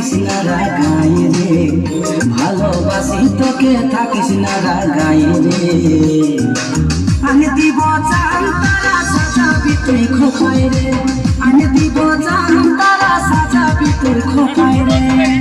থাকিস না রাগাই রে, ভালোবাসি তোকে থাকিস না রাগাই রে। আমি দিব জান তারা সাজাবি তুই খোপায় রে, আমি দিব জান তারা সাজাবি তুই খোপায় রে।